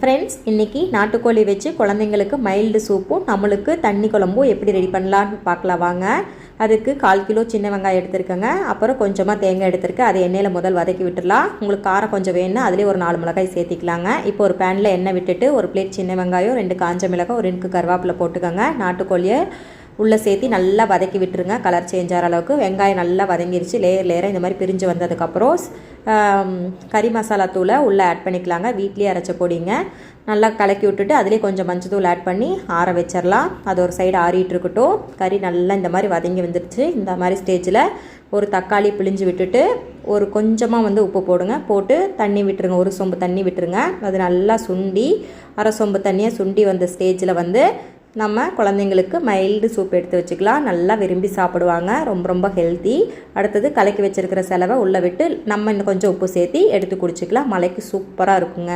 Friends, இன்றைக்கி நாட்டுக்கோழி வச்சு குழந்தைங்களுக்கு மைல்டு சூப்பும் நம்மளுக்கு தண்ணி குழம்பும் எப்படி ரெடி பண்ணலான்னு பார்க்கலாம் வாங்க. அதுக்கு 1/4 கிலோ சின்ன வெங்காயம் எடுத்துருக்கேங்க. அப்புறம் கொஞ்சமாக தேங்காய் எடுத்துருக்கேன். அதை எண்ணெயில் முதல் வதக்கி விட்டுடலாம். உங்களுக்கு காரம் கொஞ்சம் வேணும்னா அதிலே ஒரு 4 மிளகாய் சேர்த்திக்கலாங்க. இப்போ ஒரு பேனில் எண்ணெய் விட்டுட்டு ஒரு பிளேட் சின்ன வெங்காயம், 2 காஞ்ச மிளகாய், ஒரு 2 கருவேப்பிலை போட்டுக்கோங்க. நாட்டுக்கோழியை உள்ளே சேர்த்து நல்லா வதக்கி விட்டுருங்க. கலர் சேஞ்ச் ஆகிற அளவுக்கு வெங்காயம் நல்லா வதங்கிருச்சு. லேயராக இந்த மாதிரி பிரிஞ்சு வந்ததுக்கப்புறம் கறி மசாலா தூளை உள்ளே ஆட் பண்ணிக்கலாங்க. வீட்லேயே அரைச்ச பொடிங்க. நல்லா கலக்கி விட்டுட்டு அதிலே கொஞ்சம் மஞ்சள் தூள் ஆட் பண்ணி ஆற வச்சிடலாம். அது ஒரு சைடு ஆறிட்டு இருக்கட்டும். கறி நல்லா இந்த மாதிரி வதங்கி வந்துடுச்சு. இந்த மாதிரி ஸ்டேஜில் ஒரு தக்காளி பிழிஞ்சு விட்டுட்டு ஒரு கொஞ்சமாக உப்பு போடுங்க. போட்டு தண்ணி விட்டுருங்க. ஒரு சொம்பு தண்ணி விட்டுருங்க. அது நல்லா சுண்டி அரை சொம்பு தண்ணியை சுண்டி வந்த ஸ்டேஜில் நம்ம குழந்தைங்களுக்கு மைல்டு சூப் எடுத்து வச்சுக்கலாம். நல்லா விரும்பி சாப்பிடுவாங்க. ரொம்ப ரொம்ப ஹெல்த்தி. அடுத்தது கலக்கி வச்சுருக்கிற செலவை உள்ளே விட்டு நம்ம இன்னும் கொஞ்சம் உப்பு சேர்த்து எடுத்து குடிச்சிக்கலாம். மலைக்கு சூப்பராக இருக்குங்க.